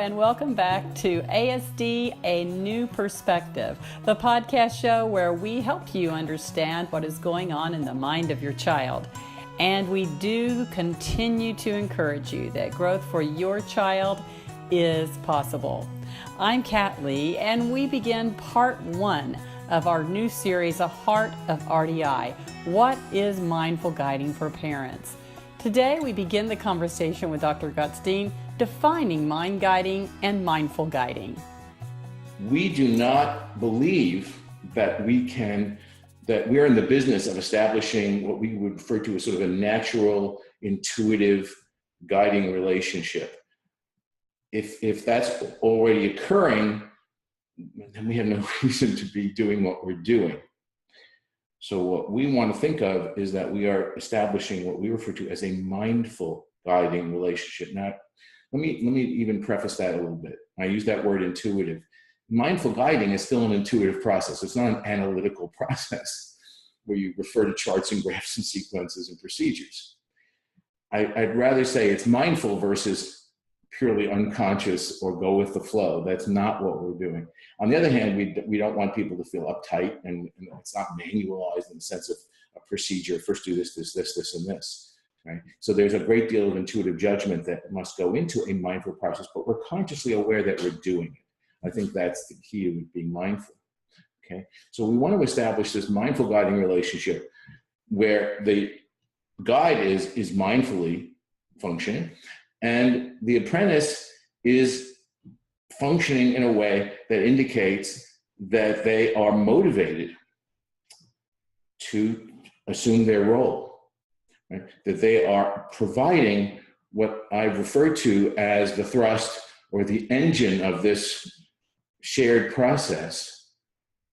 and welcome back to ASD, A New Perspective, the podcast show where we help you understand what is going on in the mind of your child. And we do continue to encourage you that growth for your child is possible. I'm Kat Lee, and we begin part 1 of our new series, A Heart of RDI, What is Mindful Guiding for Parents? Today, we begin the conversation with Dr. Gutstein, defining mind guiding and mindful guiding. We do not believe that we're in the business of establishing what we would refer to as sort of a natural, intuitive guiding relationship. If that's already occurring, then we have no reason to be doing what we're doing. So what we want to think of is that we are establishing what we refer to as a mindful guiding relationship. Now, let me even preface that a little bit. I use that word intuitive. Mindful guiding is still an intuitive process. It's not an analytical process where you refer to charts and graphs and sequences and procedures. I'd rather say it's mindful versus purely unconscious or go with the flow. That's not what we're doing. On the other hand, we don't want people to feel uptight, and it's not manualized in the sense of a procedure. First do this, and this. Right? So there's a great deal of intuitive judgment that must go into a mindful process, but we're consciously aware that we're doing it. I think that's the key of being mindful. Okay, so we want to establish this mindful guiding relationship where the guide is mindfully functioning, and the apprentice is functioning in a way that indicates that they are motivated to assume their role, right? That they are providing what I've referred to as the thrust or the engine of this shared process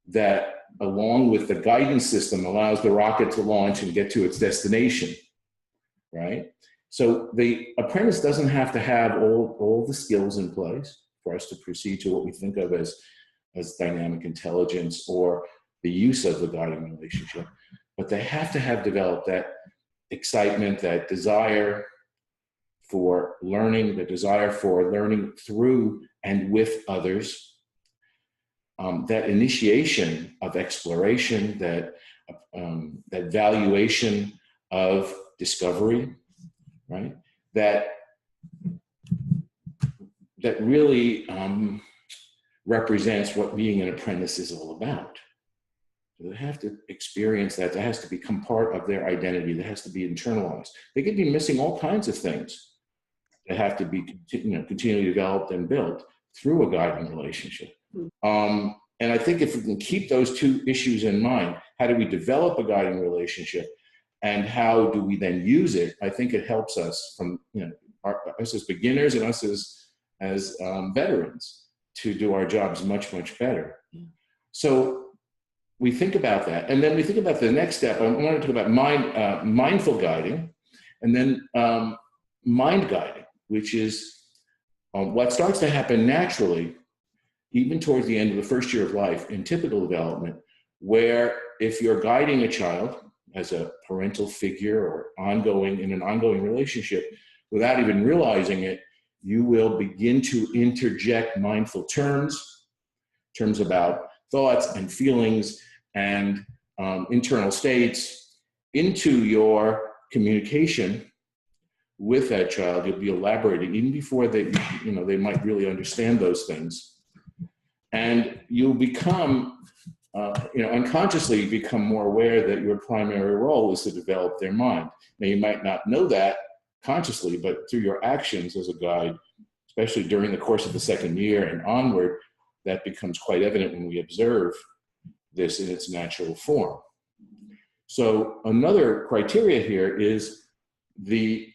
that, along with the guidance system, allows the rocket to launch and get to its destination, right? So the apprentice doesn't have to have all the skills in place for us to proceed to what we think of as dynamic intelligence or the use of the guiding relationship, but they have to have developed that excitement, that desire for learning, the desire for learning through and with others, that initiation of exploration, that valuation of discovery, right? That really represents what being an apprentice is all about. So they have to experience that. That has to become part of their identity. That has to be internalized. They could be missing all kinds of things that have to be continually developed and built through a guiding relationship. And I think if we can keep those two issues in mind, how do we develop a guiding relationship and how do we then use it? I think it helps us from, us as beginners and us as veterans to do our jobs much, much better. So we think about that. And then we think about the next step. I want to talk about mindful guiding and then mind guiding, which is what starts to happen naturally, even towards the end of the first year of life in typical development, where if you're guiding a child as a parental figure or in an ongoing relationship, without even realizing it, you will begin to interject mindful terms about thoughts and feelings and internal states into your communication with that child. You'll be elaborating even before they might really understand those things. And you'll become, unconsciously become more aware that your primary role is to develop their mind. Now, you might not know that consciously, but through your actions as a guide, especially during the course of the second year and onward, that becomes quite evident when we observe this in its natural form. So another criteria here is the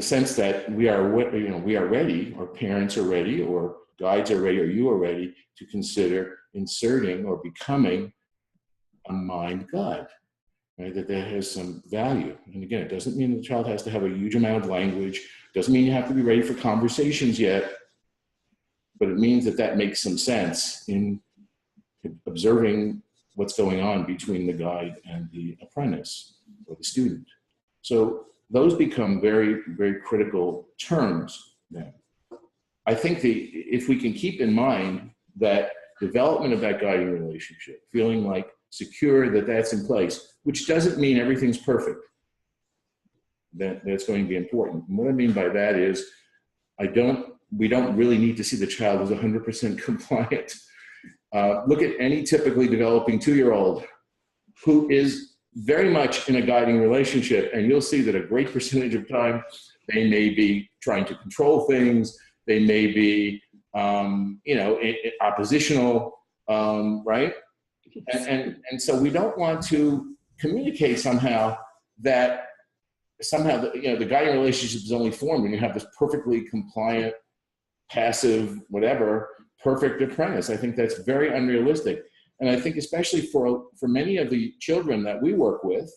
sense that we are ready, or parents are ready, or guides are ready, or you are ready to consider inserting or becoming a mind guide, right? That has some value. And again, it doesn't mean the child has to have a huge amount of language. Doesn't mean you have to be ready for conversations yet, but it means that makes some sense in observing what's going on between the guide and the apprentice or the student. So those become very, very critical terms them. I think if we can keep in mind that development of that guiding relationship, feeling like secure that that's in place, which doesn't mean everything's perfect, that's going to be important. And what I mean by that is we don't really need to see the child as 100% compliant. Look at any typically developing 2-year-old who is very much in a guiding relationship, and you'll see that a great percentage of time they may be trying to control things, they may be oppositional, right? And so we don't want to communicate somehow that the guiding relationship is only formed when you have this perfectly compliant, passive, whatever, perfect apprentice. I think that's very unrealistic. And I think especially for many of the children that we work with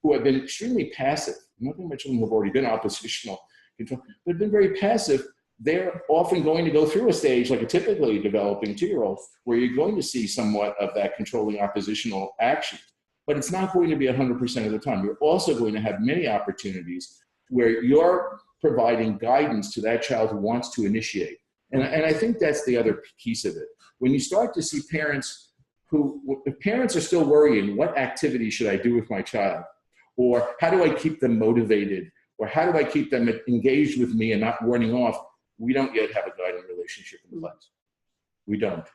who have been extremely passive, I'm not talking about children who have already been oppositional, but have been very passive, they're often going to go through a stage like a typically developing 2-year-old where you're going to see somewhat of that controlling oppositional action. But it's not going to be 100% of the time. You're also going to have many opportunities where you're providing guidance to that child who wants to initiate. And I think that's the other piece of it. When you start to see parents if parents are still worrying, what activity should I do with my child? Or how do I keep them motivated? Or how do I keep them engaged with me and not running off? We don't yet have a guiding relationship in place. We don't.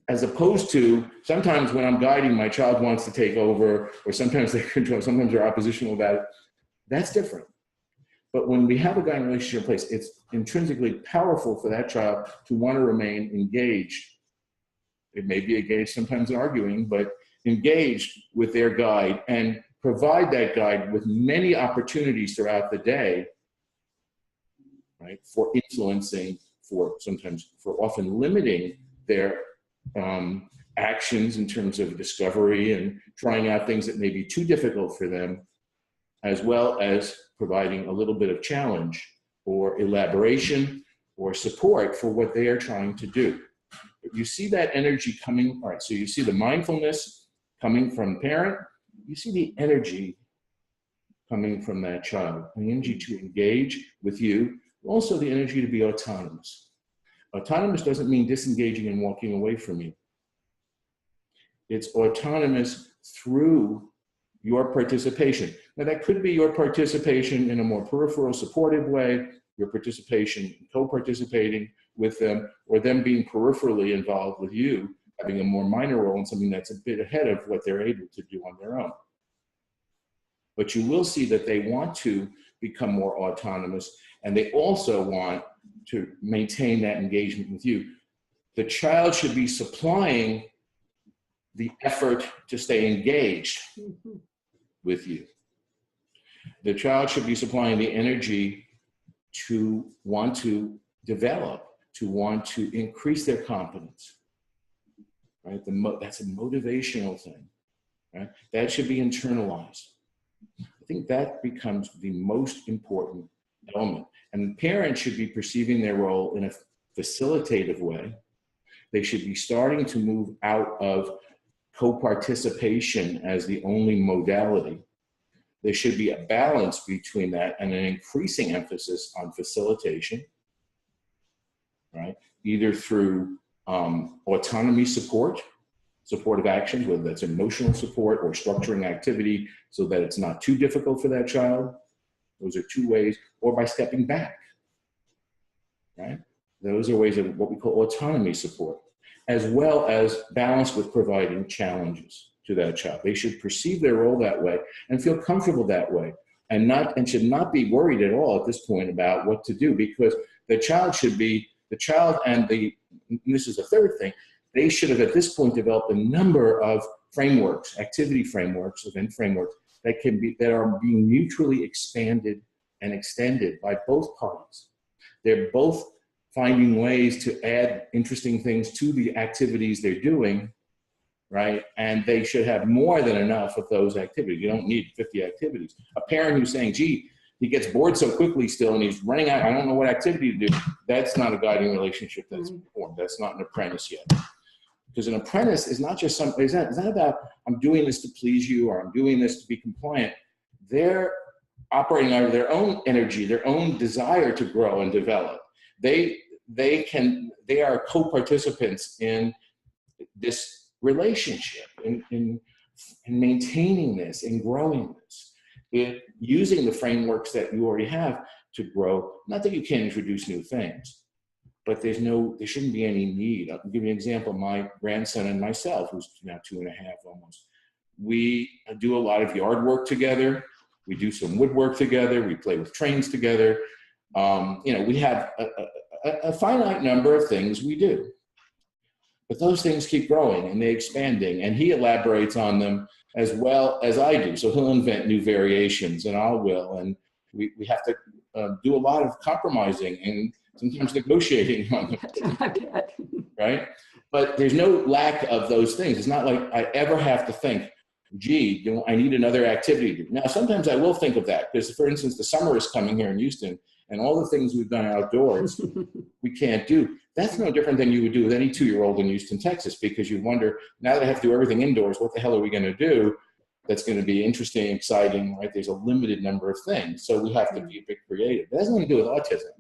As opposed to sometimes when I'm guiding, my child wants to take over, or sometimes they control, sometimes they're oppositional about it. That's different. But when we have a guiding relationship in place, it's intrinsically powerful for that child to want to remain engaged. It may be engaged sometimes in arguing, but engaged with their guide and provide that guide with many opportunities throughout the day, right, for influencing, for often limiting their actions in terms of discovery and trying out things that may be too difficult for them, as well as providing a little bit of challenge or elaboration or support for what they are trying to do. But you see that energy coming, all right, so you see the mindfulness coming from the parent, you see the energy coming from that child, the energy to engage with you, also the energy to be autonomous. Autonomous doesn't mean disengaging and walking away from you. It's autonomous through your participation. Now that could be your participation in a more peripheral, supportive way, your participation, co-participating with them, or them being peripherally involved with you, having a more minor role in something that's a bit ahead of what they're able to do on their own. But you will see that they want to become more autonomous, and they also want to maintain that engagement with you. The child should be supplying the effort to stay engaged with you. The child should be supplying the energy to want to develop, to want to increase their competence, right? That's a motivational thing, right? That should be internalized. I think that becomes the most important element. And the parents should be perceiving their role in a facilitative way. They should be starting to move out of co-participation as the only modality. There should be a balance between that and an increasing emphasis on facilitation, right? Either through autonomy support, supportive actions, whether that's emotional support or structuring activity so that it's not too difficult for that child. Those are two ways, or by stepping back, right? Those are ways of what we call autonomy support, as well as balance with providing challenges to that child. They should perceive their role that way and feel comfortable that way, and should not be worried at all at this point about what to do, because the child and this is the third thing, they should have at this point developed a number of frameworks, activity frameworks, event frameworks that are being mutually expanded and extended by both parties. They're both finding ways to add interesting things to the activities they're doing, right? And they should have more than enough of those activities. You don't need 50 activities. A parent who's saying, gee, he gets bored so quickly still and he's running out, I don't know what activity to do. That's not a guiding relationship that's formed. That's not an apprentice yet. Because an apprentice is not just it's not about I'm doing this to please you or I'm doing this to be compliant. Their operating out of their own energy, their own desire to grow and develop. They are co-participants in this relationship, in maintaining this, in growing this, using the frameworks that you already have to grow. Not that you can't introduce new things, but there shouldn't be any need. I'll give you an example. My grandson and myself, who's now 2.5 almost, we do a lot of yard work together. We do some woodwork together. We play with trains together. We have a finite number of things we do, but those things keep growing and they're expanding, and he elaborates on them as well as I do. So he'll invent new variations, and I will, and we have to do a lot of compromising and sometimes negotiating on them, right? But there's no lack of those things. It's not like I ever have to think, gee, I need another activity to do. Now, sometimes I will think of that because, for instance, the summer is coming here in Houston, and all the things we've done outdoors, we can't do. That's no different than you would do with any 2-year-old in Houston, Texas, because you wonder, now that I have to do everything indoors, what the hell are we going to do that's going to be interesting, exciting, right? There's a limited number of things. So we have to be a bit creative. It has nothing to do with autism.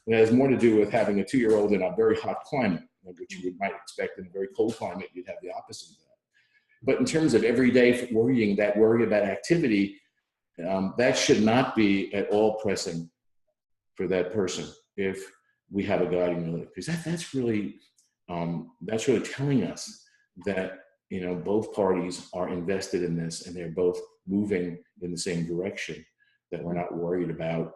It has more to do with having a 2-year-old in a very hot climate, which you might expect in a very cold climate, you'd have the opposite of that. But in terms of everyday worry about activity, that should not be at all pressing for that person if we have a guiding relationship, because that's really telling us that both parties are invested in this and they're both moving in the same direction. That we're not worried about,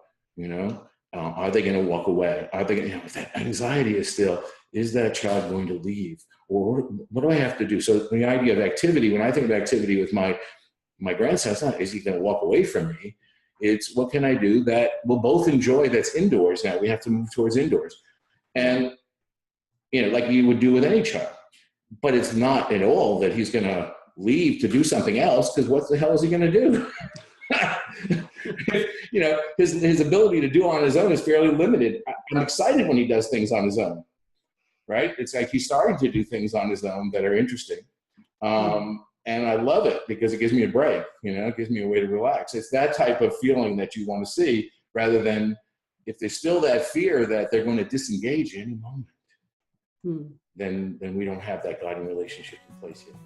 are they going to walk away? Are they going to? That anxiety is that child going to leave, or what do I have to do? So the idea of activity, when I think of activity with my grandson, it's not, is he going to walk away from me? It's, what can I do that we'll both enjoy that's indoors? Now we have to move towards indoors. And, like you would do with any child. But it's not at all that he's going to leave to do something else, because what the hell is he going to do? His ability to do on his own is fairly limited. I'm excited when he does things on his own, right? It's like he's starting to do things on his own that are interesting. And I love it because it gives me a break, it gives me a way to relax. It's that type of feeling that you want to see, rather than if there's still that fear that they're going to disengage any moment, then we don't have that guiding relationship in place yet.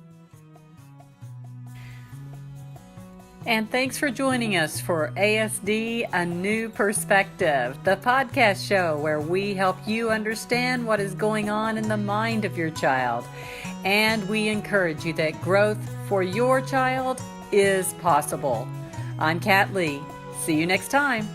And thanks for joining us for ASD, A New Perspective, the podcast show where we help you understand what is going on in the mind of your child. And we encourage you that growth for your child is possible. I'm Kat Lee. See you next time.